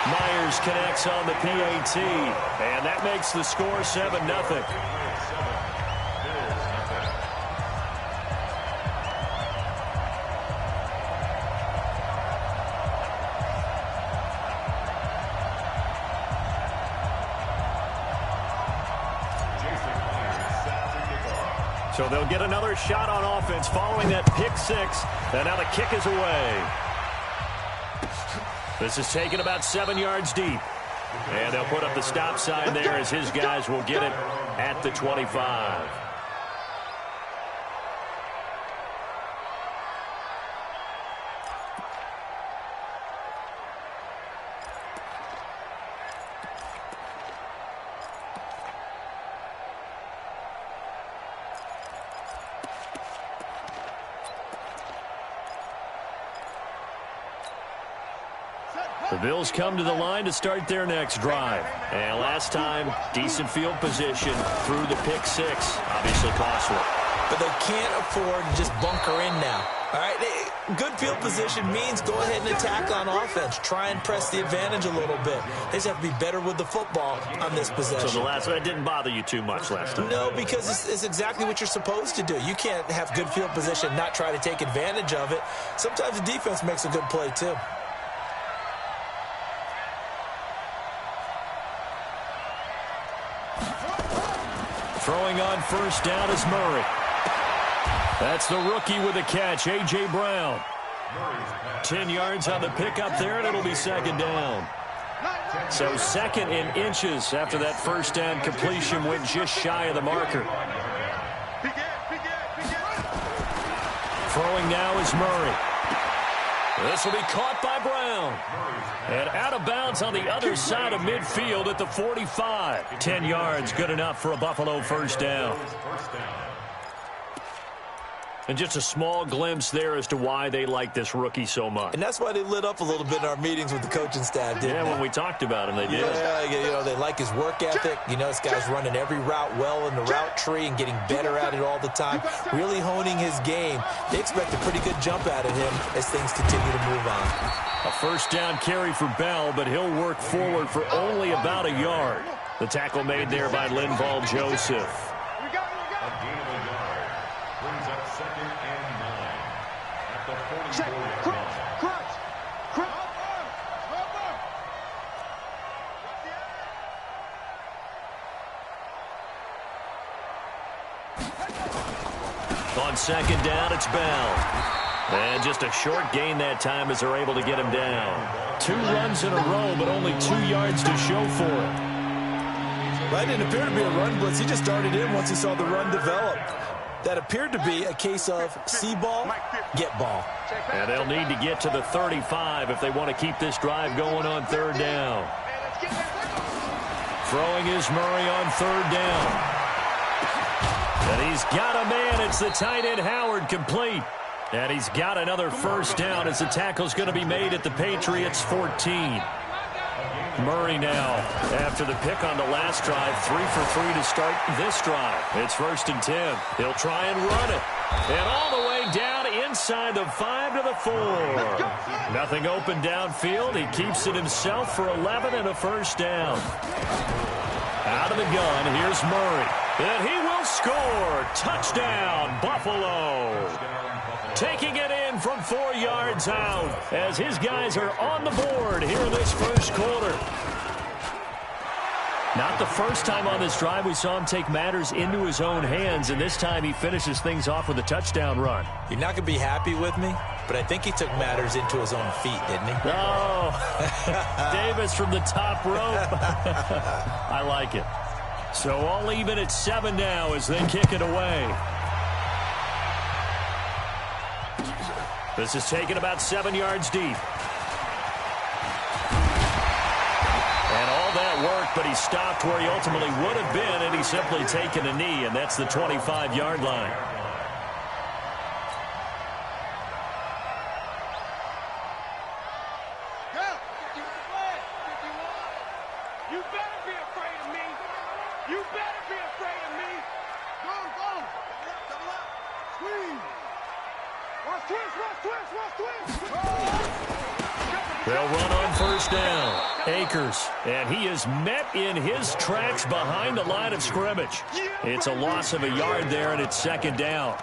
Myers connects on the PAT, and that makes the score 7-0. So they'll get another shot on offense following that pick six. And now the kick is away. This is taken about 7 yards deep. And they'll put up the stop sign there as his guys will get it at the 25. The Bills come to the line to start their next drive. And last time, decent field position through the pick six. Obviously costly. But they can't afford to just bunker in now. All right, good field position means go ahead and attack on offense. Try and press the advantage a little bit. They just have to be better with the football on this possession. So the last one didn't bother you too much last time? No, because it's exactly what you're supposed to do. You can't have good field position and not try to take advantage of it. Sometimes the defense makes a good play, too. Throwing on first down is Murray. That's the rookie with a catch, A.J. Brown. 10 yards on the pickup there, and it'll be second down. So second in inches after that first down completion went just shy of the marker. Throwing now is Murray. This will be caught by Brown. And out of bounds on the other side of midfield at the 45. 10 yards, good enough for a Buffalo first down. And just a small glimpse there as to why they like this rookie so much. And that's why they lit up a little bit in our meetings with the coaching staff, didn't they? Yeah, when we talked about him, they did. Yeah, you know, they like his work ethic. You know, this guy's running every route well in the route tree and getting better at it all the time, really honing his game. They expect a pretty good jump out of him as things continue to move on. A first down carry for Bell, but he'll work forward for only about a yard. The tackle made there by Linval Joseph. On second down, it's Bell. And just a short gain that time as they're able to get him down. 2 runs in a row, but only 2 yards to show for it. That didn't appear to be a run blitz. He just started in once he saw the run develop. That appeared to be a case of see ball, get ball. And they'll need to get to the 35 if they want to keep this drive going on third down. Throwing is Murray on third down. And he's got a man. It's the tight end Howard, complete. And he's got another first down as the tackle's going to be made at the Patriots 14. Murray now, after the pick on the last drive, 3 for 3 to start this drive. It's 1st and 10. He'll try and run it. And all the way down inside the 5 to the 4. Nothing open downfield. He keeps it himself for 11 and a first down. Out of the gun, here's Murray. And he will score. Touchdown, Buffalo. Taking it in from 4 yards out as his guys are on the board here in this first quarter. Not the first time on this drive we saw him take matters into his own hands, and this time he finishes things off with a touchdown run. You're not going to be happy with me, but I think he took matters into his own feet, didn't he? Oh, Davis from the top rope. I like it. So all even at 7 now as they kick it away. This is taken about 7 yards deep. And all that work, but he stopped where he ultimately would have been, and he's simply taken a knee, and that's the 25-yard line. They'll run on first down. Akers, and he is met in his tracks behind the line of scrimmage. It's a loss of a yard there, and it's second down.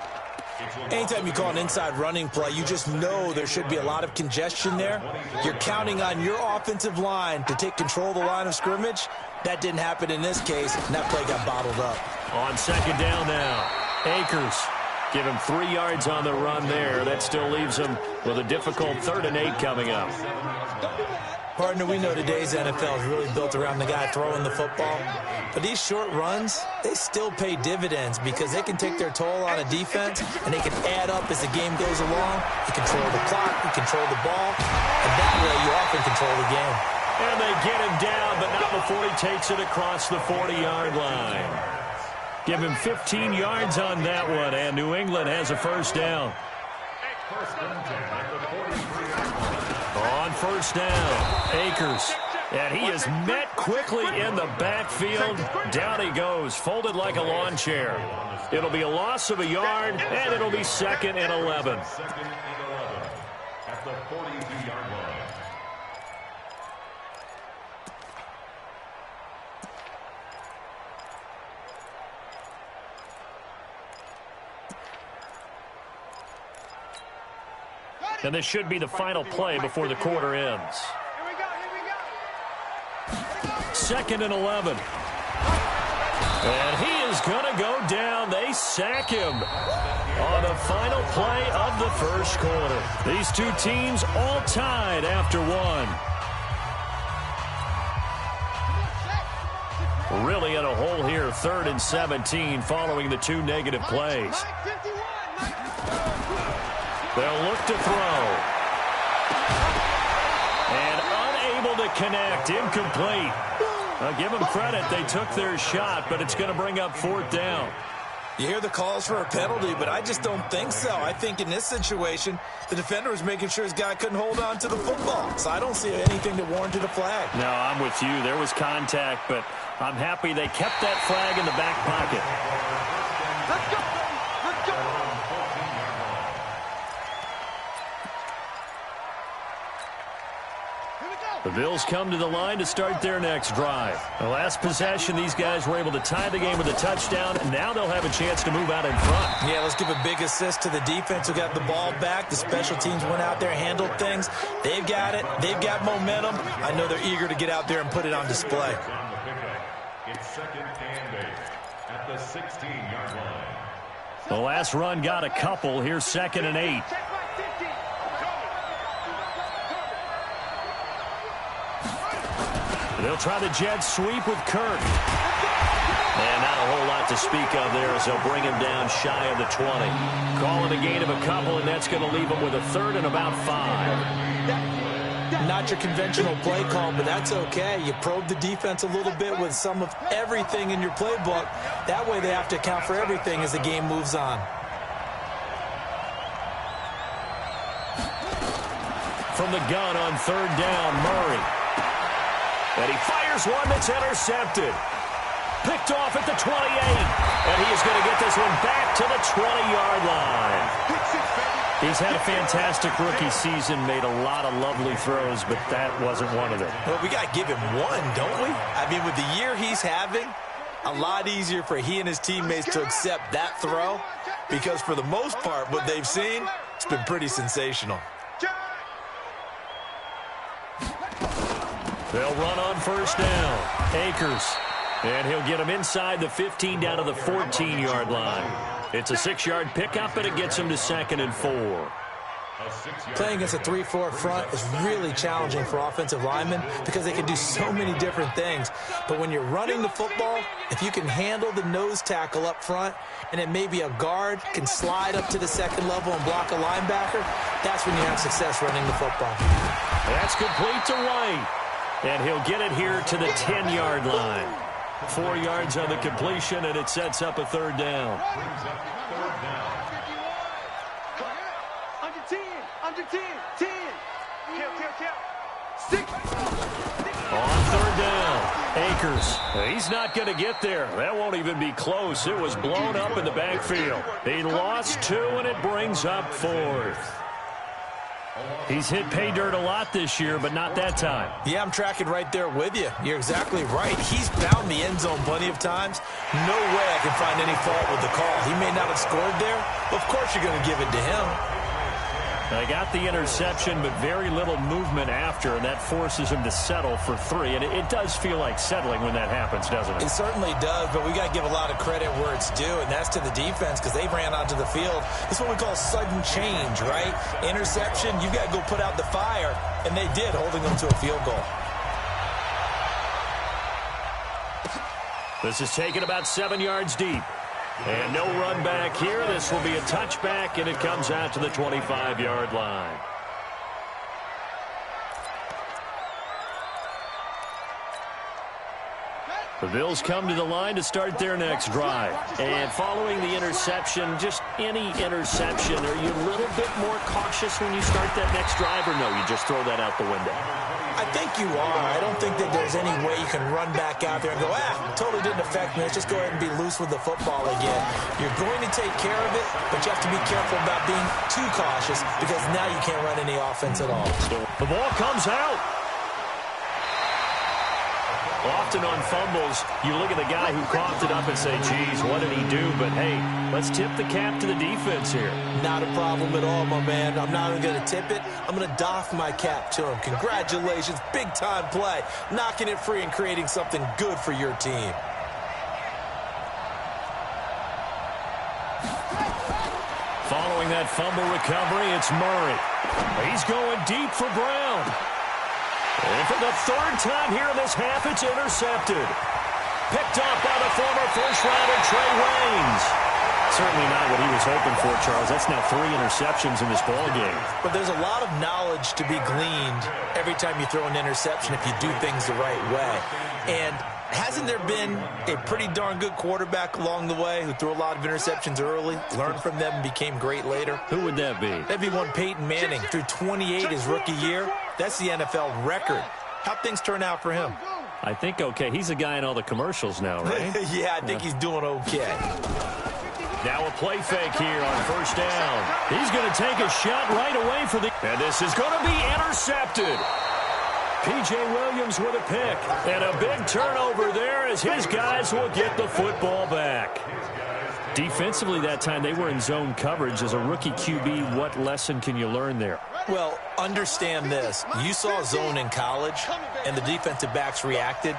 Anytime you call an inside running play, you just know there should be a lot of congestion there. You're counting on your offensive line to take control of the line of scrimmage. That didn't happen in this case, and that play got bottled up. On second down now, Akers. Give him 3 yards on the run there. That still leaves him with a difficult 3rd and 8 coming up. Partner, we know today's NFL is really built around the guy throwing the football. But these short runs, they still pay dividends because they can take their toll on a defense, and they can add up as the game goes along. You control the clock, you control the ball, and that way you often control the game. And they get him down, but not before he takes it across the 40-yard line. Give him 15 yards on that one, and New England has a first down. On first down, Akers. And he is met quickly in the backfield. Down he goes, folded like a lawn chair. It'll be a loss of a yard, and it'll be 2nd and 11. At the 42-yard line. And this should be the final play before the quarter ends. 2nd and 11. And he is going to go down. They sack him on the final play of the first quarter. These two teams all tied after one. Really in a hole here, 3rd and 17 following the 2 negative plays. They'll look to throw. And unable to connect. Incomplete. I'll give them credit. They took their shot, but it's going to bring up 4th down. You hear the calls for a penalty, but I just don't think so. I think in this situation, the defender was making sure his guy couldn't hold on to the football. So I don't see anything that warranted a flag. No, I'm with you. There was contact, but I'm happy they kept that flag in the back pocket. Let's go, let's go. The Bills come to the line to start their next drive. The last possession, these guys were able to tie the game with a touchdown, and now they'll have a chance to move out in front. Yeah, let's give a big assist to the defense who got the ball back. The special teams went out there, handled things. They've got it. They've got momentum. I know they're eager to get out there and put it on display. It's 2nd and 8 at the 16-yard line. The last run got a couple. Here's 2nd and 8. They'll try the jet sweep with Kirk. And not a whole lot to speak of there as they'll bring him down shy of the 20. Call it a gain of a couple, and that's going to leave him with a 3rd and about 5. Not your conventional play call, but that's okay. You probe the defense a little bit with some of everything in your playbook. That way they have to account for everything as the game moves on. From the gun on 3rd down, Murray. And he fires one that's intercepted. Picked off at the 28. And he is going to get this one back to the 20-yard line. He's had a fantastic rookie season, made a lot of lovely throws, but that wasn't one of them. Well, we got to give him one, don't we? I mean, with the year he's having, a lot easier for he and his teammates to accept that throw because for the most part, what they've seen, it's been pretty sensational. They'll run on first down. Akers. And he'll get him inside the 15 down to the 14-yard line. It's a 6-yard pickup, and it gets him to 2nd and 4. Playing against a 3-4 front is really challenging for offensive linemen because they can do so many different things. But when you're running the football, if you can handle the nose tackle up front, and then maybe a guard can slide up to the 2nd level and block a linebacker, that's when you have success running the football. That's complete to White. And he'll get it here to the 10-yard line. 4 yards on the completion, and it sets up a 3rd down. Under 10, under 10, 10. Count. 6. On 3rd down, Akers. He's not going to get there. That won't even be close. It was blown up in the backfield. He lost 2, and it brings up 4th. He's hit pay dirt a lot this year, but not that time. Yeah, I'm tracking right there with you. You're exactly right. He's found the end zone plenty of times. No way I can find any fault with the call. He may not have scored there, but of course you're going to give it to him. They got the interception, but very little movement after, and that forces him to settle for 3. And it does feel like settling when that happens, doesn't it? It certainly does, but we got to give a lot of credit where it's due, and that's to the defense because they ran onto the field. This is what we call sudden change, right? Interception, you got to go put out the fire, and they did, holding them to a field goal. This is taken about 7 yards deep. And no run back here. This will be a touchback, and it comes out to the 25-yard line. The Bills come to the line to start their next drive. And following the interception, just any interception, are you a little bit more cautious when you start that next drive, or no, you just throw that out the window? I think you are. I don't think that there's any way you can run back out there and go, totally didn't affect me. Let's just go ahead and be loose with the football again. You're going to take care of it, but you have to be careful about being too cautious because now you can't run any offense at all. The ball comes out. Often on fumbles, you look at the guy who coughed it up and say, geez, what did he do? But, hey, let's tip the cap to the defense here. Not a problem at all, my man. I'm not even going to tip it. I'm going to doff my cap to him. Congratulations. Big-time play. Knocking it free and creating something good for your team. Following that fumble recovery, it's Murray. He's going deep for Brown. And for the 3rd time here in this half, it's intercepted. Picked up by the former first-rounder Trey Waynes. Certainly not what he was hoping for, Charles. That's now 3 interceptions in this ballgame. But there's a lot of knowledge to be gleaned every time you throw an interception if you do things the right way. And hasn't there been a pretty darn good quarterback along the way who threw a lot of interceptions early, learned from them, and became great later? Who would that be? That'd be one Peyton Manning. Threw 28 his rookie year. That's the NFL record. How'd things turn out for him? I think okay. He's a guy in all the commercials now, right? Yeah, I think he's doing okay. Now a play fake here on 1st down. He's going to take a shot right away for the... And this is going to be intercepted. P.J. Williams with a pick. And a big turnover there as his guys will get the football back. Defensively that time, they were in zone coverage. As a rookie QB, what lesson can you learn there? Well, understand this. You saw zone in college, and the defensive backs reacted,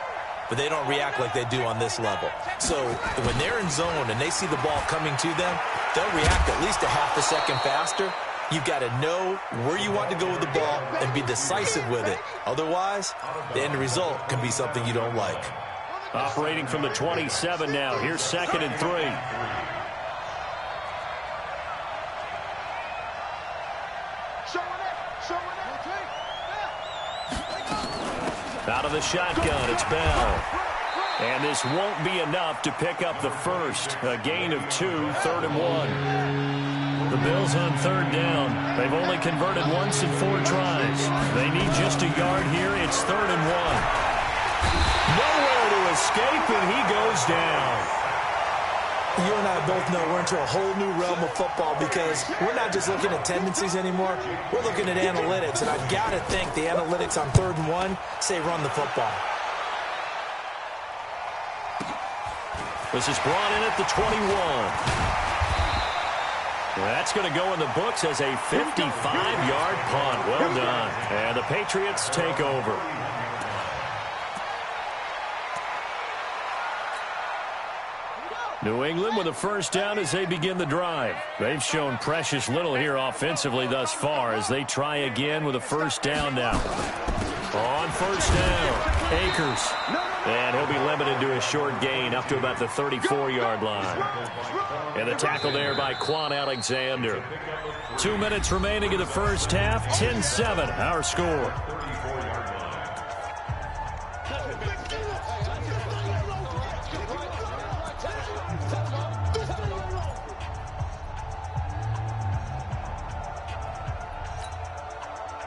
but they don't react like they do on this level. So when they're in zone and they see the ball coming to them, they'll react at least a half a second faster. You've got to know where you want to go with the ball and be decisive with it. Otherwise, the end result can be something you don't like. Operating from the 27 now. Here's 2nd and 3. Out of the shotgun, it's Bell. And this won't be enough to pick up the first. A gain of 2, 3rd and 1. The Bills on 3rd down. They've only converted once in 4 tries. They need just a yard here. It's 3rd and 1. Nowhere to escape, and he goes down. You and I both know we're into a whole new realm of football because we're not just looking at tendencies anymore. We're looking at analytics, and I've got to think the analytics on 3rd and 1 say run the football. This is brought in at the 21. That's going to go in the books as a 55-yard punt. Well done. And the Patriots take over. New England with a 1st down as they begin the drive. They've shown precious little here offensively thus far as they try again with a 1st down now. On 1st down, Akers. And he'll be limited to a short gain up to about the 34-yard line. And the tackle there by Quan Alexander. 2 minutes remaining in the 1st half. 10-7, our score.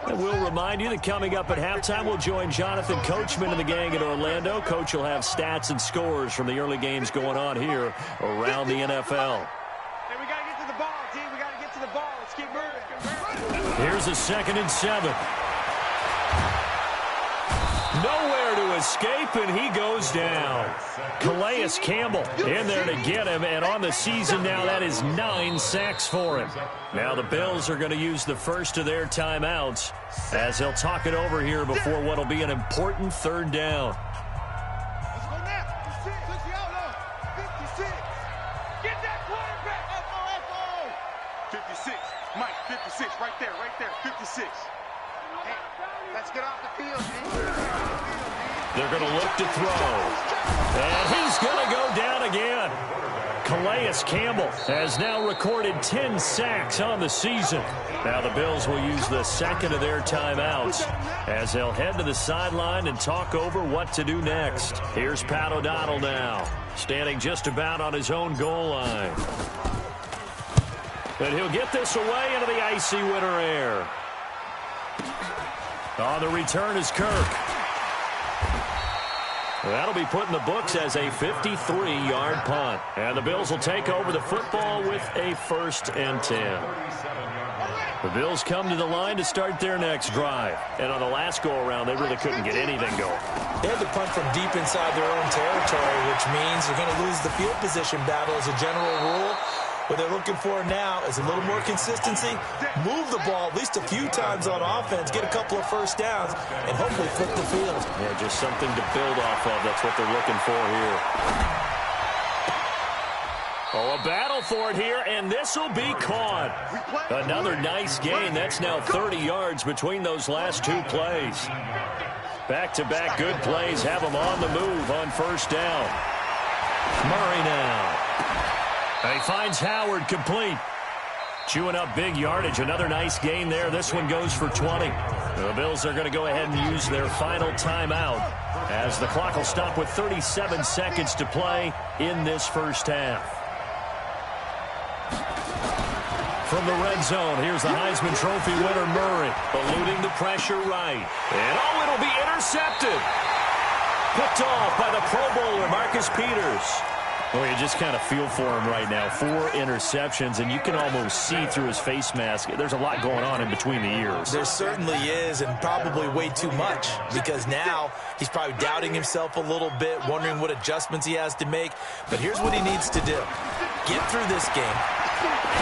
And we'll remind you that coming up at halftime, we'll join Jonathan Coachman and the gang in Orlando. Coach will have stats and scores from the early games going on here around the NFL. Hey, we got to get to the ball, team. We got to get to the ball. Let's keep moving. Here's a 2nd and 7. Nowhere to escape, and he goes down. Calais Campbell in there to get him, and on the season now, that is 9 sacks for him. Now the Bills are going to use the first of their timeouts as they'll talk it over here before what will be an important 3rd down. Let's go now. 56. Get that quarterback. 56. Mike, 56. Right there. 56. Hey, let's get off the field, G. They're going to look to throw. And he's going to go down again. Calais Campbell has now recorded 10 sacks on the season. Now the Bills will use the 2nd of their timeouts as they'll head to the sideline and talk over what to do next. Here's Pat O'Donnell now, standing just about on his own goal line. And he'll get this away into the icy winter air. On the return is Kirk. That'll be put in the books as a 53-yard punt. And the Bills will take over the football with a 1st and 10. The Bills come to the line to start their next drive. And on the last go-around, they really couldn't get anything going. They had to punt from deep inside their own territory, which means they're going to lose the field position battle as a general rule. What they're looking for now is a little more consistency, move the ball at least a few times on offense, get a couple of 1st downs, and hopefully flip the field. Yeah, just something to build off of. That's what they're looking for here. Oh, a battle for it here, and this will be caught. Another nice gain. That's now 30 yards between those last 2 plays. Back-to-back good plays have them on the move on 1st down. Murray now. He finds Howard complete. Chewing up big yardage. Another nice gain there. This one goes for 20. The Bills are going to go ahead and use their final timeout as the clock will stop with 37 seconds to play in this 1st half. From the red zone, here's the Heisman Trophy winner Murray, eluding the pressure right. And it'll be intercepted. Picked off by the Pro Bowler Marcus Peters. Well, you just kind of feel for him right now. 4 interceptions, and you can almost see through his face mask. There's a lot going on in between the ears. There certainly is, and probably way too much, because now he's probably doubting himself a little bit, wondering what adjustments he has to make. But here's what he needs to do. Get through this game,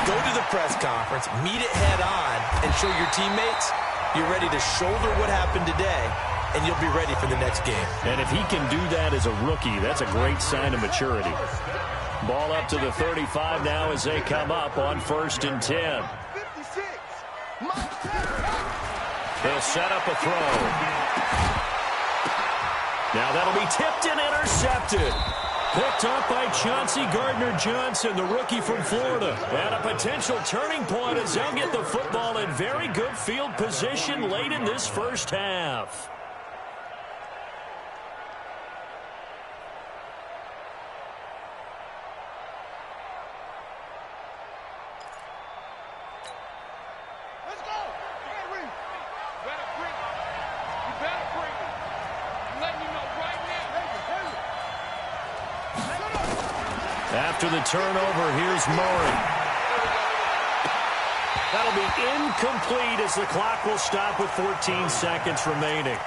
go to the press conference, meet it head on, and show your teammates you're ready to shoulder what happened today, and you'll be ready for the next game. And if he can do that as a rookie, that's a great sign of maturity. Ball up to the 35 now as they come up on 1st and 10. 56. They'll set up a throw. Now that'll be tipped and intercepted. Picked up by Chauncey Gardner-Johnson, the rookie from Florida. And a potential turning point as they'll get the football in very good field position late in this 1st half. After the turnover, here's Murray. That'll be incomplete as the clock will stop with 14 seconds remaining.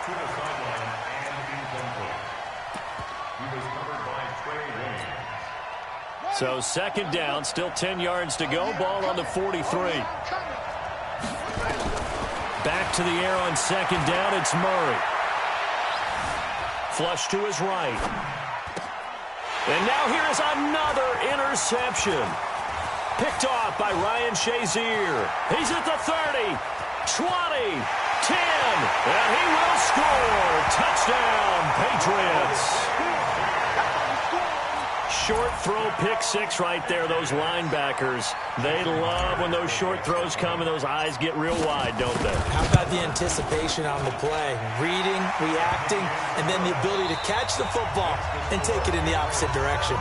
So 2nd down, still 10 yards to go. Ball on the 43. Back to the air on 2nd down, it's Murray. Flush to his right. And now here is another interception. Picked off by Ryan Shazier. He's at the 30, 20, 10, and he will score. Touchdown, Patriots. Short throw, pick 6 right there. Those linebackers, they love when those short throws come and those eyes get real wide, don't they? How about the anticipation on the play? Reading, reacting, and then the ability to catch the football and take it in the opposite direction.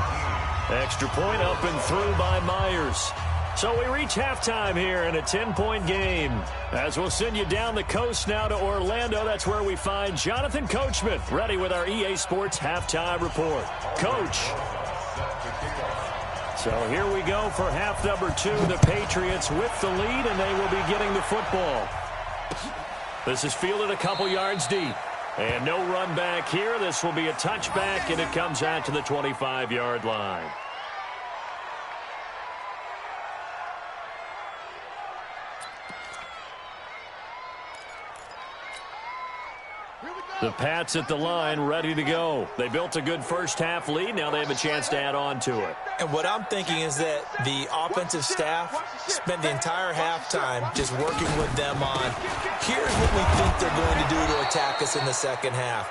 Extra point up and through by Myers. So we reach halftime here in a 10-point game. As we'll send you down the coast now to Orlando, that's where we find Jonathan Coachman, ready with our EA Sports halftime report. Coach. So here we go for half number 2. The Patriots with the lead, and they will be getting the football. This is fielded a couple yards deep. And no run back here. This will be a touchback, and it comes out to the 25-yard line. The Pats at the line, ready to go. They built a good first-half lead. Now they have a chance to add on to it. And what I'm thinking is that the offensive staff spent the entire halftime just working with them on, here's what we think they're going to do to attack us in the second half.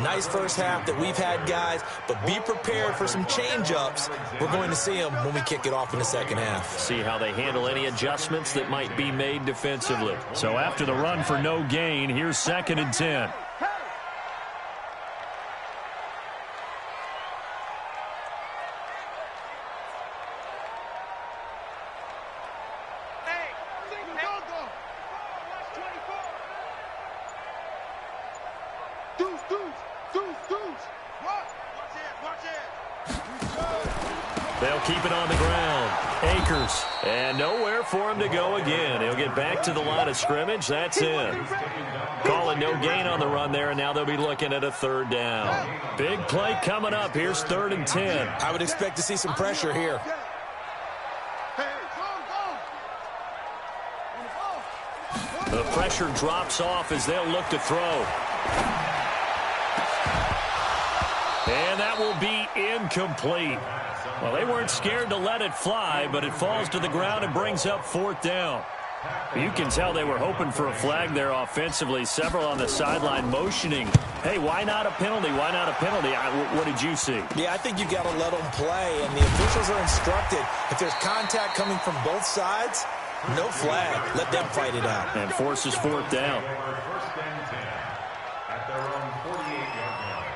Nice first half that we've had, guys, but be prepared for some change-ups. We're going to see them when we kick it off in the second half. See how they handle any adjustments that might be made defensively. So after the run for no gain, here's 2nd and 10. They'll keep it on the ground. Akers. And nowhere for him to go again. He'll get back to the line of scrimmage. That's in. Calling no gain on the run there, and now they'll be looking at a 3rd down. Big play coming up. Here's 3rd and 10. I would expect to see some pressure here. The pressure drops off as they'll look to throw. And that will be incomplete. Well, they weren't scared to let it fly, but it falls to the ground and brings up 4th down. You can tell they were hoping for a flag there offensively. Several on the sideline motioning, hey, why not a penalty? Why not a penalty? What did you see? Yeah, I think you got to let them play, and the officials are instructed. If there's contact coming from both sides, no flag. Let them fight it out. And forces 4th down. At their own 48-yard line.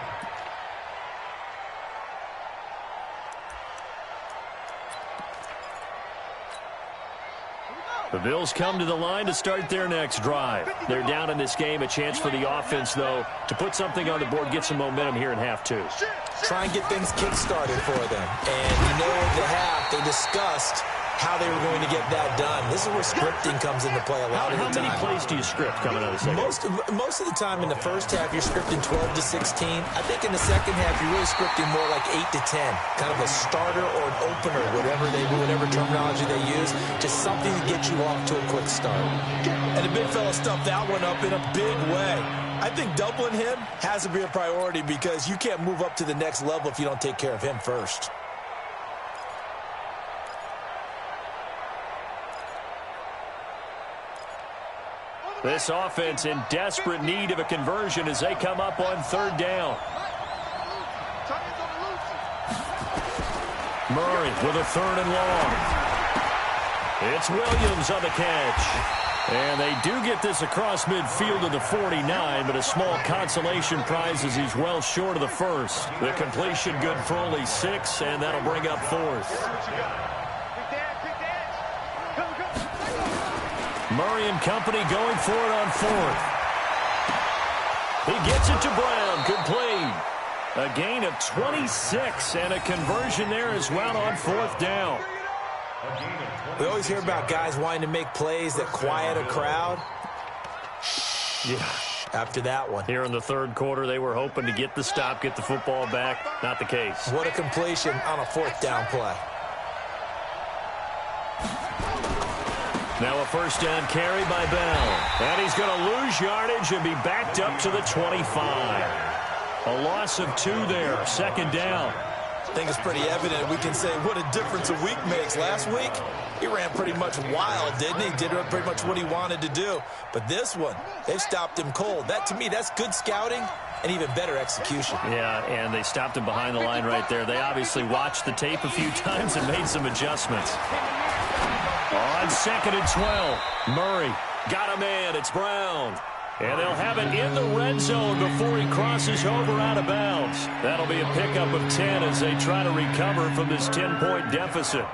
The Bills come to the line to start their next drive. They're down in this game. A chance for the offense, though, to put something on the board, get some momentum here in half 2. Try and get things kick-started for them. And you know at the half, they discussed how they were going to get that done. This is where scripting comes into play a lot of the time. How many plays do you script coming out of the second? Most of the time in the first half, you're scripting 12 to 16. I think in the second half, you're really scripting more like 8 to 10. Kind of a starter or an opener, whatever terminology they use. Just something to get you off to a quick start. And the big fella stuffed that one up in a big way. I think doubling him has to be a priority because you can't move up to the next level if you don't take care of him first. This offense in desperate need of a conversion as they come up on 3rd down. Murray with a 3rd and long. It's Williams on the catch. And they do get this across midfield to the 49, but a small consolation prize as he's well short of the first. The completion good for only 6, and that'll bring up 4th. Murray and company going for it on 4th. He gets it to Brown. Complete. A gain of 26 and a conversion there as well on 4th down. We always hear about guys wanting to make plays that quiet a crowd. Yeah. After that one. Here in the 3rd quarter, they were hoping to get the stop, get the football back. Not the case. What a completion on a 4th down play. Now a 1st down carry by Bell. And he's going to lose yardage and be backed up to the 25. A loss of 2 there. 2nd down. I think it's pretty evident. We can say what a difference a week makes. Last week, he ran pretty much wild, didn't he? Did pretty much what he wanted to do. But this one, they stopped him cold. That, to me, that's good scouting and even better execution. Yeah, and they stopped him behind the line right there. They obviously watched the tape a few times and made some adjustments. On 2nd and 12, Murray got a man. It's Brown. And they'll have it in the red zone before he crosses over out of bounds. That'll be a pickup of 10 as they try to recover from this 10-point deficit.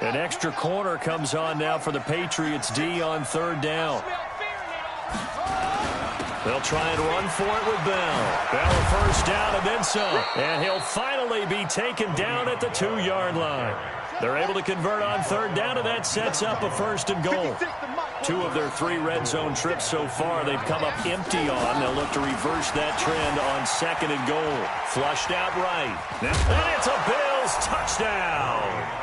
An extra corner comes on now for the Patriots D on 3rd down. They'll try and run for it with Bell. Bell a 1st down and then some. And he'll finally be taken down at the 2-yard line. They're able to convert on third down, and that sets up a 1st and goal. 2 of their 3 red zone trips so far they've come up empty on. They'll look to reverse that trend on 2nd and goal. Flushed out right. And it's a Bills touchdown.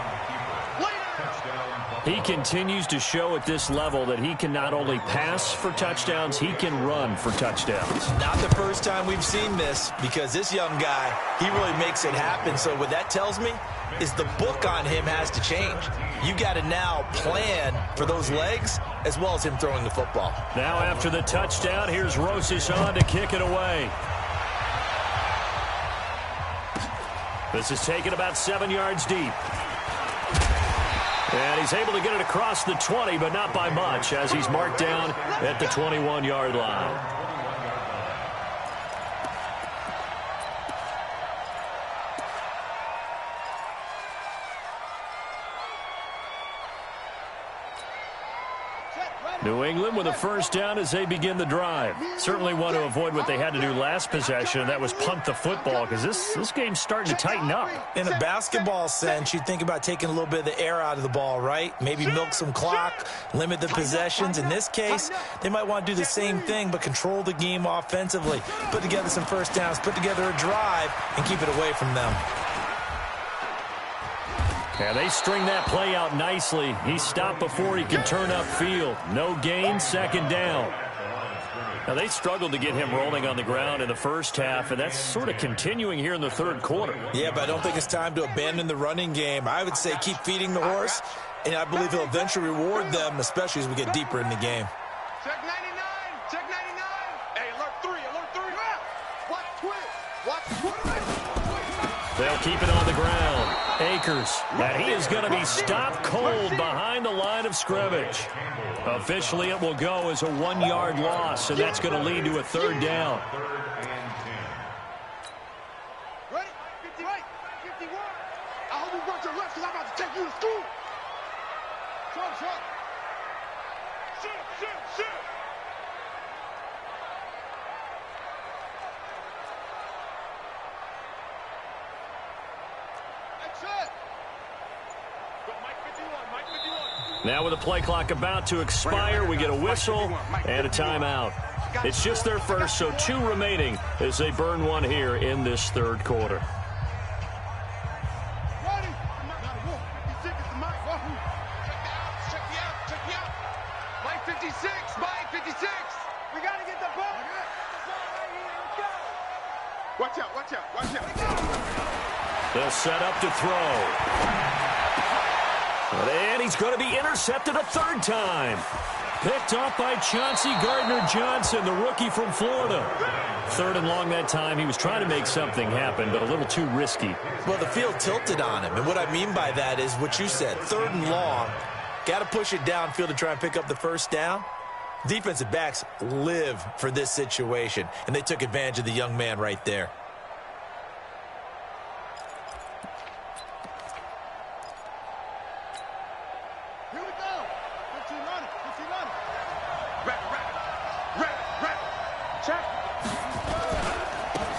He continues to show at this level that he can not only pass for touchdowns, he can run for touchdowns. Not the first time we've seen this, because this young guy, he really makes it happen. So what that tells me is the book on him has to change. You got to now plan for those legs as well as him throwing the football. Now after the touchdown, here's Rosas on to kick it away. This is taken about 7 yards deep. And he's able to get it across the 20, but not by much, as he's marked down at the 21-yard line. New England with a 1st down as they begin the drive. Certainly want to avoid what they had to do last possession, and that was punt the football, because this game's starting to tighten up. In a basketball sense, you think about taking a little bit of the air out of the ball, right? Maybe milk some clock, limit the possessions. In this case, they might want to do the same thing, but control the game offensively. Put together some 1st downs, put together a drive, and keep it away from them. Yeah, they string that play out nicely. He stopped before he can turn upfield. No gain, 2nd down. Now, they struggled to get him rolling on the ground in the first half, and that's sort of continuing here in the 3rd quarter. Yeah, but I don't think it's time to abandon the running game. I would say keep feeding the horse, and I believe he'll eventually reward them, especially as we get deeper in the game. Check 99. Check 99. Hey, alert 3. Alert 3. Watch twist. Watch twist. They'll keep it on the ground. Akers, and he is going to be stopped cold behind the line of scrimmage. Officially, it will go as a 1-yard loss, and that's going to lead to a 3rd down. Ready? 50 right. 51. I hope you got your left, because I'm about to take you to school. Shut. Shoot. Now with the play clock about to expire, we get a whistle and a timeout. It's just their first, so 2 remaining as they burn one here in this 3rd quarter. Ready? 56 is the mic. Check me out. Mike 56. Mike 56. We got to get the ball. Right here. Let's go. Watch out. They'll set up to throw. And he's going to be intercepted a 3rd time. Picked off by Chauncey Gardner-Johnson, the rookie from Florida. 3rd and long that time. He was trying to make something happen, but a little too risky. Well, the field tilted on him, and what I mean by that is what you said, 3rd and long. Got to push it downfield to try and pick up the 1st down. Defensive backs live for this situation, and they took advantage of the young man right there.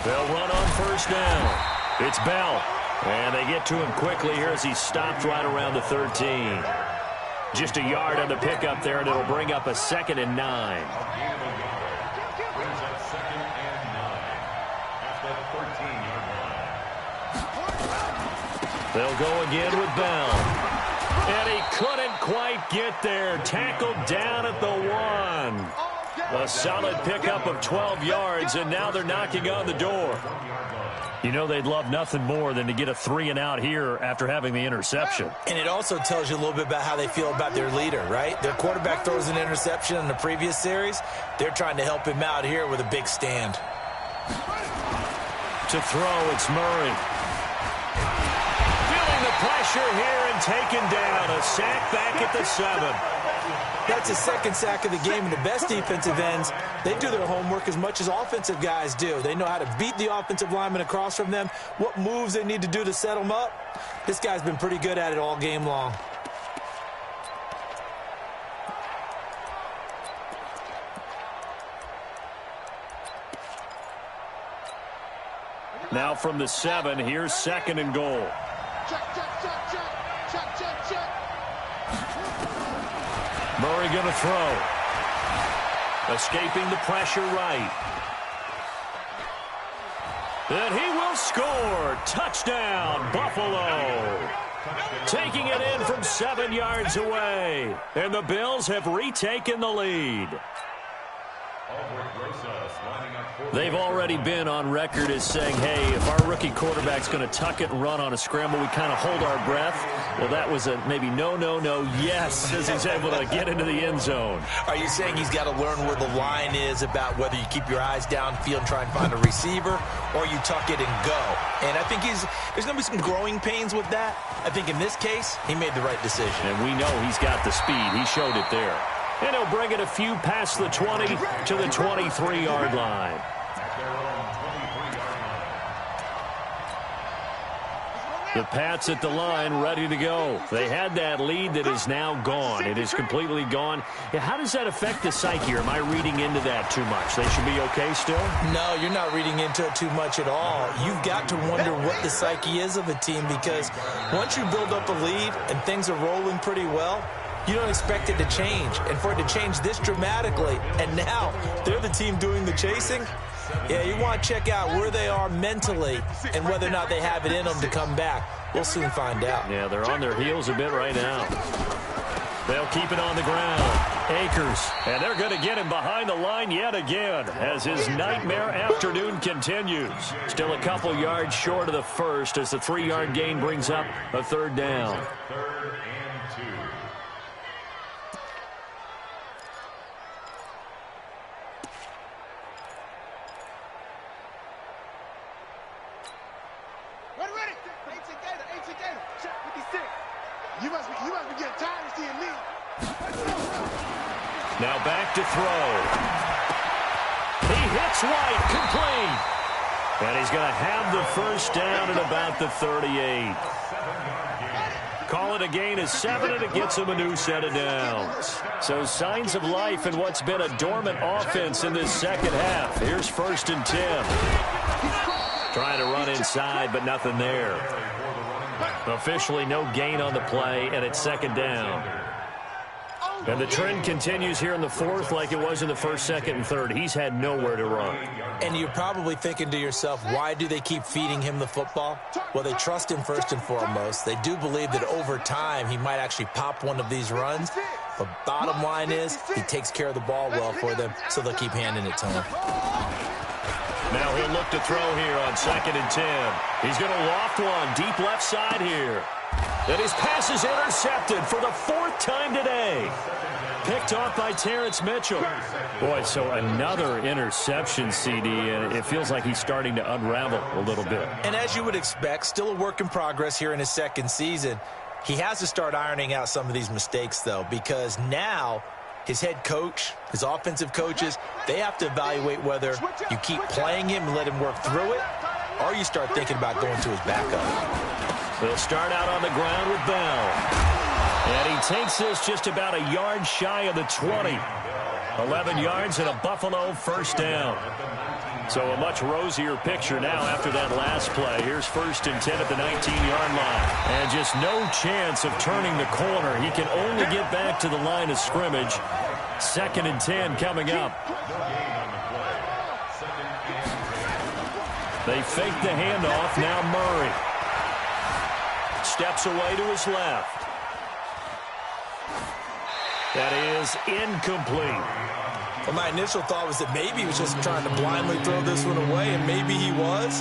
They'll run on 1st down. It's Bell. And they get to him quickly here as he stopped right around the 13. Just a yard on the pickup there, and it'll bring up a 2nd and 9. They'll go again with Bell. And he couldn't quite get there. Tackled down at the 1. A solid pickup of 12 yards, and now they're knocking on the door. You know they'd love nothing more than to get a 3 and out here after having the interception. And it also tells you a little bit about how they feel about their leader, right? Their quarterback throws an interception in the previous series. They're trying to help him out here with a big stand. To throw, it's Murray. Feeling the pressure here and taken down. A sack back at the 7. That's his 2nd sack of the game, and the best defensive ends, they do their homework as much as offensive guys do. They know how to beat the offensive lineman across from them, what moves they need to do to set them up. This guy's been pretty good at it all game long. Now from the 7, here's 2nd and goal. Check. Murray going to throw. Escaping the pressure right. And he will score. Touchdown, Buffalo. Taking it in from 7 yards away. And the Bills have retaken the lead. They've already been on record as saying, hey, if our rookie quarterback's going to tuck it and run on a scramble, we kind of hold our breath. Well, that was a maybe no, yes, as he's able to get into the end zone. Are you saying he's got to learn where the line is about whether you keep your eyes downfield and try and find a receiver, or you tuck it and go? And I think there's going to be some growing pains with that. I think in this case, he made the right decision. And we know he's got the speed. He showed it there. And he'll bring it a few past the 20 to the 23-yard line. The Pats at the line, ready to go. They had that lead that is now gone. It is completely gone. How does that affect the psyche? Or am I reading into that too much? They should be okay still? No, you're not reading into it too much at all. You've got to wonder what the psyche is of a team, because once you build up a lead and things are rolling pretty well, you don't expect it to change. And for it to change this dramatically, and now they're the team doing the chasing, yeah, you want to check out where they are mentally and whether or not they have it in them to come back. We'll soon find out. Yeah, they're on their heels a bit right now. They'll keep it on the ground. Akers, and they're going to get him behind the line yet again as his nightmare afternoon continues. Still a couple yards short of the first as the 3-yard gain brings up a third down. Third and 2. You must be getting tired of seeing me. Now back to throw. He hits White, complete. And he's going to have the first down at about the 38. Call it a gain of 7, and it gets him a new set of downs. So signs of life in what's been a dormant offense in this second half. Here's 1st and 10. Trying to run inside, but nothing there. Officially no gain on the play, and it's 2nd down. And the trend continues here in the 4th like it was in the 1st, 2nd, and 3rd. He's had nowhere to run. And you're probably thinking to yourself, why do they keep feeding him the football? Well, they trust him first and foremost. They do believe that over time he might actually pop one of these runs. But bottom line is he takes care of the ball well for them, so they'll keep handing it to him. Now he'll look to throw here on 2nd and 10. He's going to loft one deep left side here. And his pass is intercepted for the 4th time today. Picked off by Terrence Mitchell. Boy, so another interception, CD, and it feels like he's starting to unravel a little bit. And as you would expect, still a work in progress here in his 2nd season. He has to start ironing out some of these mistakes, though, because now his head coach, his offensive coaches, they have to evaluate whether you keep playing him and let him work through it, or you start thinking about going to his backup. They'll start out on the ground with Bell. And he takes this just about a yard shy of the 20. 11 yards and a Buffalo first down. So a much rosier picture now after that last play. Here's 1st and 10 at the 19-yard line. And just no chance of turning the corner. He can only get back to the line of scrimmage. 2nd and 10 coming up. They fake the handoff. Now Murray steps away to his left. That is incomplete. Well, my initial thought was that maybe he was just trying to blindly throw this one away, and maybe he was.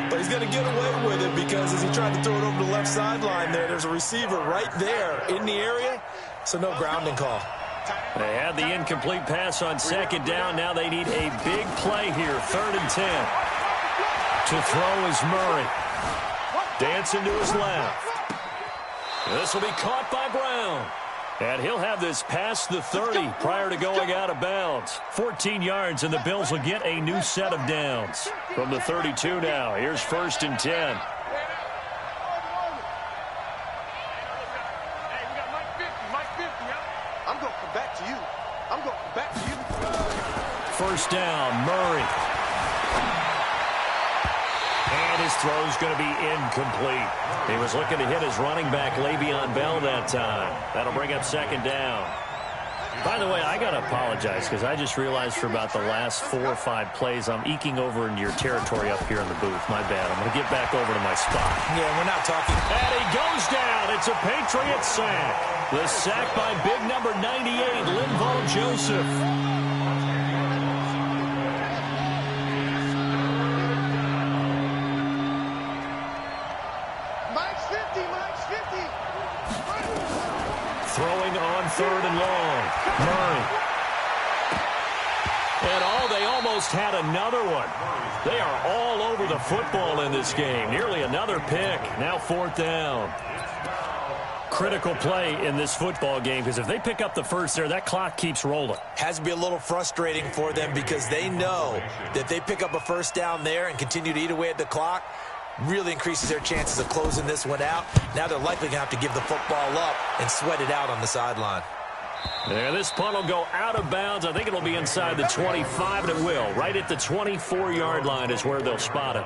But he's going to get away with it because as he tried to throw it over the left sideline there's a receiver right there in the area, so no grounding call. They had the incomplete pass on 2nd down. Now they need a big play here, 3rd and 10. To throw is Murray. Dancing to his left. This will be caught by Brown. And he'll have this past the 30 prior to going out of bounds. 14 yards, and the Bills will get a new set of downs. From the 32 now, here's 1st and 10. I'm going to come back to you. I'm going to come back to you. 1st down, Murray. And his throw's going to be incomplete. He was looking to hit his running back, Le'Veon Bell, that time. That'll bring up second down. By the way, I got to apologize because I just realized for about the last 4 or 5 plays, I'm eking over into your territory up here in the booth. My bad. I'm going to get back over to my spot. Yeah, we're not talking. And he goes down. It's a Patriot sack. The sack by big number 98, Linval Joseph. Throwing on 3rd and long. Murray. And they almost had another one. They are all over the football in this game. Nearly another pick. Now 4th down. Critical play in this football game because if they pick up the first there, that clock keeps rolling. Has to be a little frustrating for them because they know that they pick up a first down there and continue to eat away at the clock, really increases their chances of closing this one out. Now they're likely going to have to give the football up and sweat it out on the sideline. Yeah, this punt will go out of bounds. I think it'll be inside the 25, and it will. Right at the 24-yard line is where they'll spot it.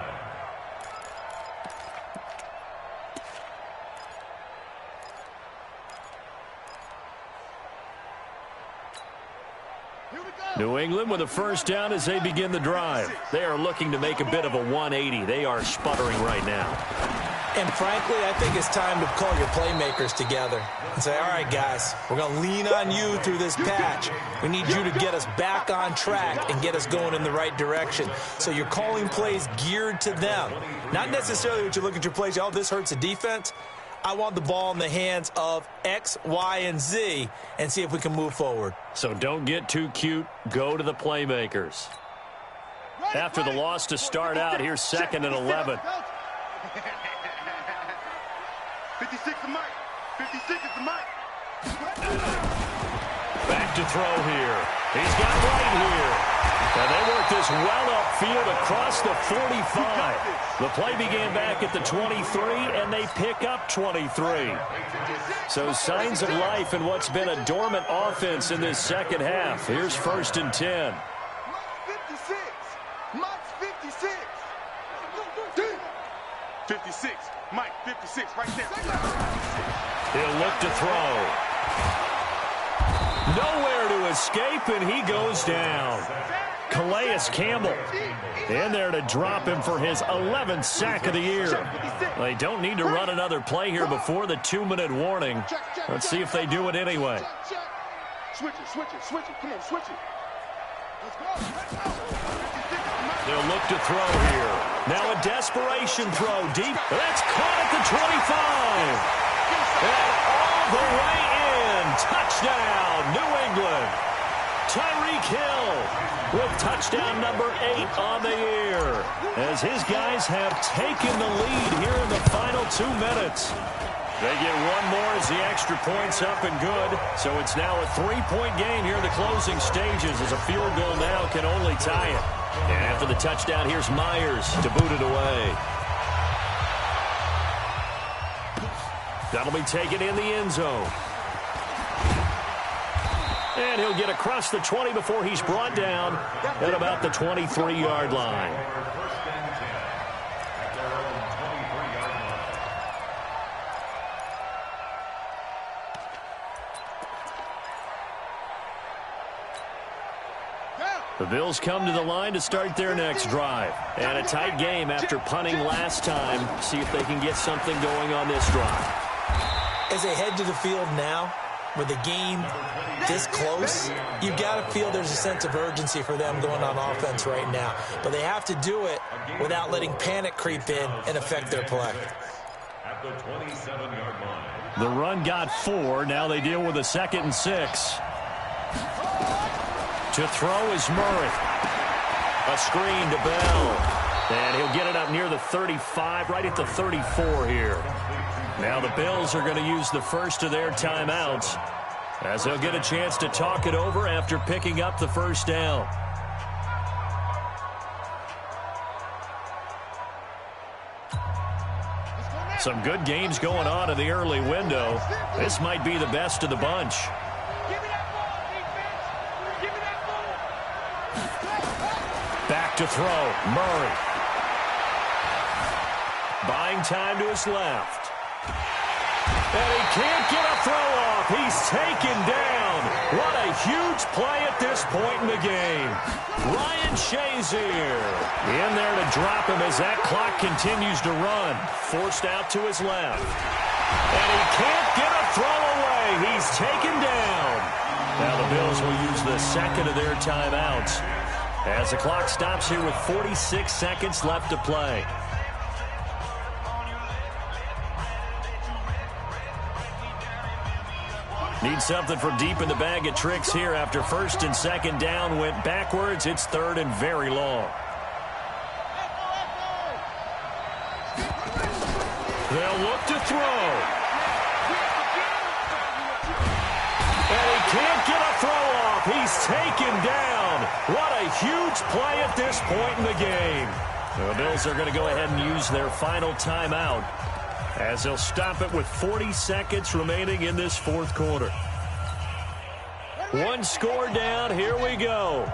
New England with a first down as they begin the drive. They are looking to make a bit of a 180. They are sputtering right now. And frankly, I think it's time to call your playmakers together and say, all right, guys, we're going to lean on you through this patch. We need you to get us back on track and get us going in the right direction. So you're calling plays geared to them. Not necessarily what you look at your plays, oh, this hurts the defense. I want the ball in the hands of X, Y, and Z and see if we can move forward. So don't get too cute. Go to the playmakers. After the loss to start out, here's 2nd and 11. 56 is Mike. 56 is the Mike. Back to throw here. He's got right here. And they work this well upfield across the 45. The play began back at the 23, and they pick up 23. So signs of life in what's been a dormant offense in this second half. Here's 1st and 10. Mike's 56. Mike's 56. 56. Mike, 56, right there. He'll look to throw. Nowhere to escape, and he goes down. Calais Campbell in there to drop him for his 11th sack of the year. They don't need to run another play here before the 2-minute warning. Let's see if they do it anyway. Switch it. Come on, switch it. They'll look to throw here. Now a desperation throw deep. That's caught at the 25. And all the way in. Touchdown, New England. Tyreek Hill with touchdown number 8 on the year as his guys have taken the lead here in the final 2 minutes. They get one more as the extra point's up and good. So it's now a 3-point game here in the closing stages as a field goal now can only tie it. And after the touchdown, here's Myers to boot it away. That'll be taken in the end zone. And he'll get across the 20 before he's brought down at about the 23-yard line. The Bills come to the line to start their next drive. And a tight game after punting last time. See if they can get something going on this drive. As they head to the field now, with the game this close, you've got to feel there's a sense of urgency for them going on offense right now. But they have to do it without letting panic creep in and affect their play. At the 27-yard line. The run got 4. Now they deal with a 2nd and 6. To throw is Murray. A screen to Bell. And he'll get it up near the 35, right at the 34 here. Now the Bills are going to use the first of their timeouts as they'll get a chance to talk it over after picking up the first down. Some good games going on in the early window. This might be the best of the bunch. Back to throw, Murray. Buying time to his left. And he can't get a throw off. He's taken down. What a huge play at this point in the game. Ryan Shazier in there to drop him as that clock continues to run. Forced out to his left. And he can't get a throw away. He's taken down. Now the Bills will use the second of their timeouts as the clock stops here with 46 seconds left to play. Need something from deep in the bag of tricks here after first and second down went backwards. It's third and very long. They'll look to throw. And he can't get a throw off. He's taken down. What a huge play at this point in the game. The Bills are going to go ahead and use their final timeout as they'll stop it with 40 seconds remaining in this fourth quarter. One score down. Here we go.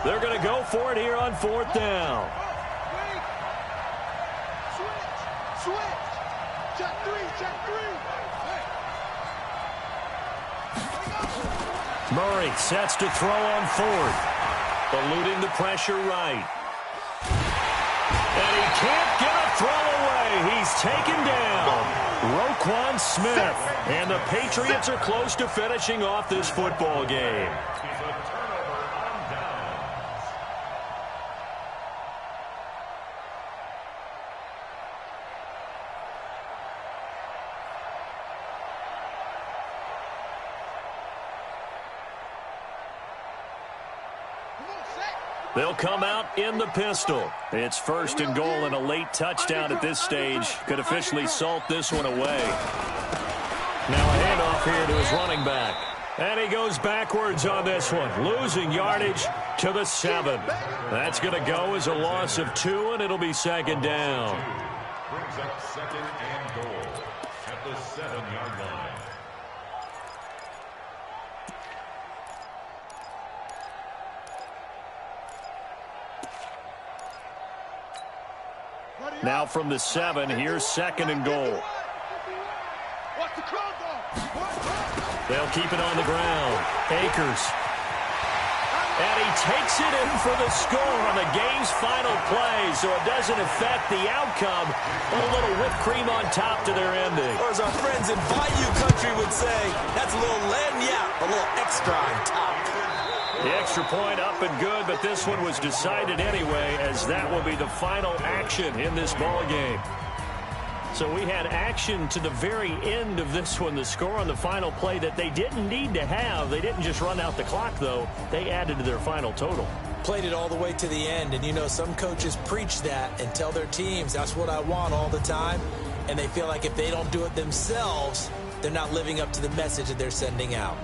They're going to go for it here on fourth down. Switch. Check three. Murray sets to throw on fourth. Eluding the pressure right. And he can't get a throw away. He's taken down. Roquan Smith. And the Patriots are close to finishing off this football game. They'll come out in the pistol. It's first and goal, and a late touchdown at this stage could officially salt this one away. Now a handoff here to his running back. And he goes backwards on this one, losing yardage to the 7. That's going to go as a loss of 2, and it'll be second down. Brings up second and goal at the 7-yard line. Now from the 7, here's second and goal. They'll keep it on the ground. Akers. And he takes it in for the score on the game's final play, so it doesn't affect the outcome, but a little whipped cream on top to their ending. Or as our friends in Bayou Country would say, that's a little lagniappe, a little extra on top. The extra point up and good, but this one was decided anyway, as that will be the final action in this ball game. So we had action to the very end of this one, the score on the final play that they didn't need to have. They didn't just run out the clock, though. They added to their final total. Played it all the way to the end, and you know some coaches preach that and tell their teams, that's what I want all the time, and they feel like if they don't do it themselves, they're not living up to the message that they're sending out.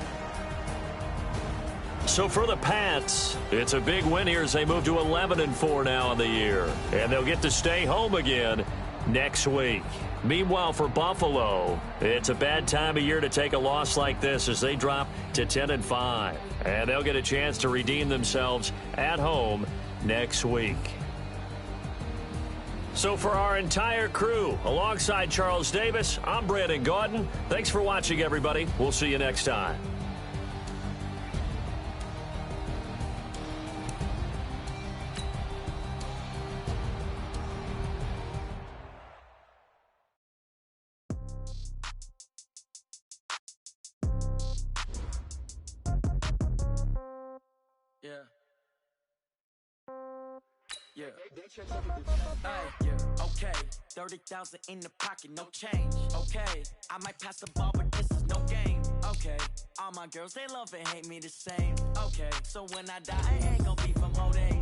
So for the Pats, it's a big win here as they move to 11-4 now in the year. And they'll get to stay home again next week. Meanwhile, for Buffalo, it's a bad time of year to take a loss like this as they drop to 10-5. And they'll get a chance to redeem themselves at home next week. So for our entire crew, alongside Charles Davis, I'm Brandon Gaudin. Thanks for watching, everybody. We'll see you next time. Yeah. Okay. 30,000 in the pocket, no change. Okay. I might pass the ball, but this is no game. Okay. All my girls, they love and hate me the same. Okay. So when I die, I ain't gonna be from old age.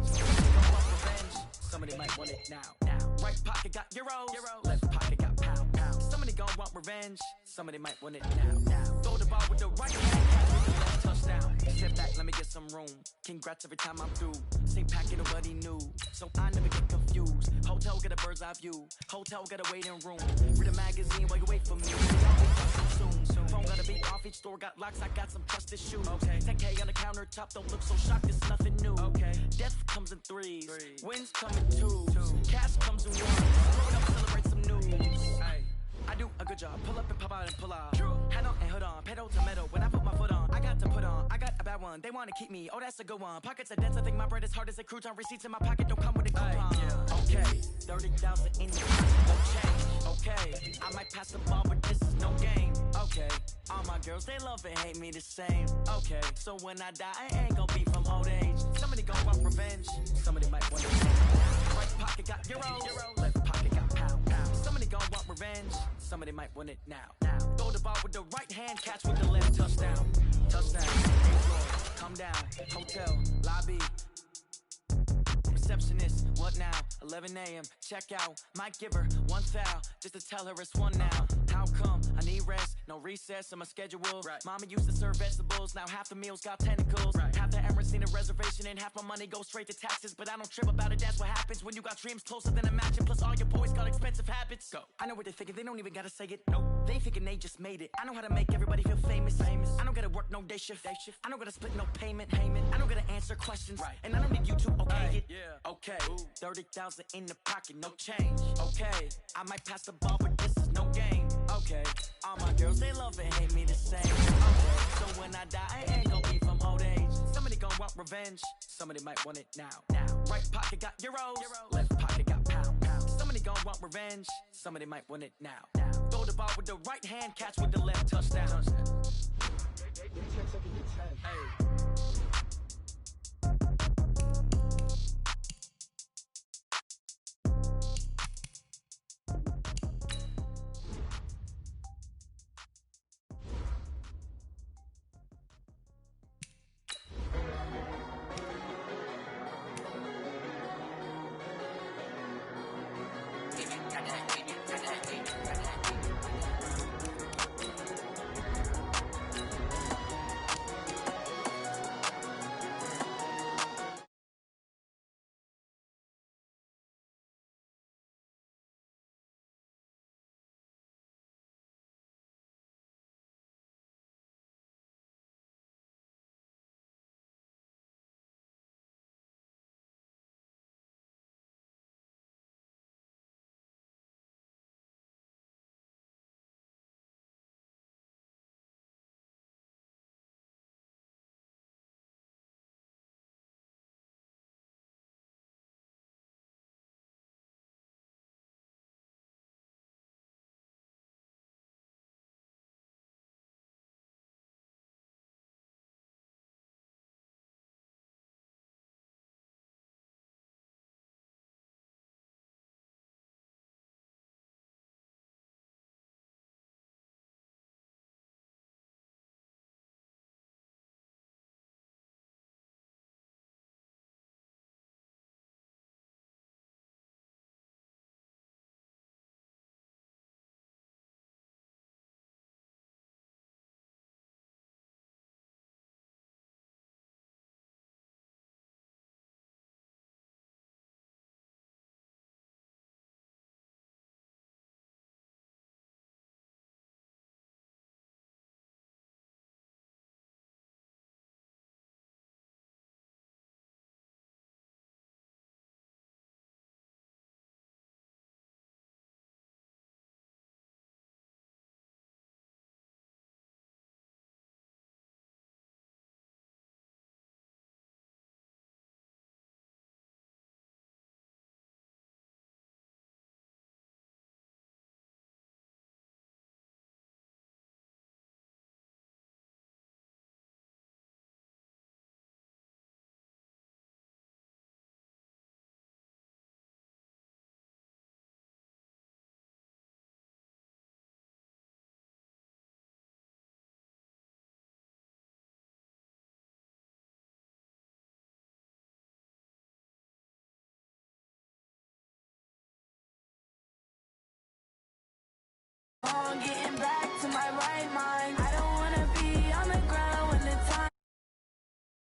Somebody might want it now. Right pocket got euros. Left pocket got pound. Somebody gon' want revenge. Somebody might want it now. Throw the ball with the right hand. Touchdown. Step back, let me get some room. Congrats every time I'm through. Same packet, nobody knew. So I never get confused. Hotel get a bird's eye view. Hotel got a waiting room. Read a magazine while you wait for me. Soon. Phone gotta be off. Each store got locks. I got some trusted shoes. Okay. 10K on the countertop. Don't look so shocked. It's nothing new. Okay. Death comes in threes. Wins come in twos. Cash comes in ones. Grow it up, celebrate some news. Ay, I do a good job. Pull up and pop out and pull out. Head on and hood on, pedal to metal. When I put my foot on, I got to put on. I got a bad one. They wanna keep me. Oh, that's a good one. Pockets are dense. I think my bread is hard as a crouton. Receipts in my pocket don't come with a coupon. Okay, 30,000 in the no change. Okay, I might pass the ball, but this is no game. Okay, all my girls they love and hate me the same. Okay, so when I die, I ain't gonna be from old age. Somebody gon' want revenge. Somebody might want to. Right pocket got euros. Left pocket got pound. Somebody gon' want revenge. Somebody might want it now. Throw the ball with the right hand, catch with the left. Touchdown. Enjoy. Come down. Hotel lobby. Receptionist, what now? 11 a.m. Check out. Might give her one foul just to tell her it's one now. How come? I need rest. No recess on my schedule. Right. Mama used to serve vegetables. Now half the meals got tentacles. Right. Half the Emirates need a reservation and half my money goes straight to taxes. But I don't trip about it. That's what happens when you got dreams closer than a mansion. Plus all your boys got expensive habits. Go. I know what they're thinking. They don't even gotta say it. Nope. They thinking they just made it. I know how to make everybody feel famous. I don't gotta work no day shift. I don't gotta split no payment. I don't gotta answer questions. Right. And I don't need you to okay it. Yeah. Okay, 30,000 in the pocket, no change. Okay, I might pass the ball, but this is no game. Okay, all my girls they love and hate me the same. Okay, so when I die, I ain't gonna be from old age. Somebody gon' want revenge. Somebody might want it now. Right pocket got euros. Left pocket got pound. Somebody gon' want revenge. Somebody might want it now. Throw the ball with the right hand, catch with the left. Touchdown. Hey. Getting back to my right mind.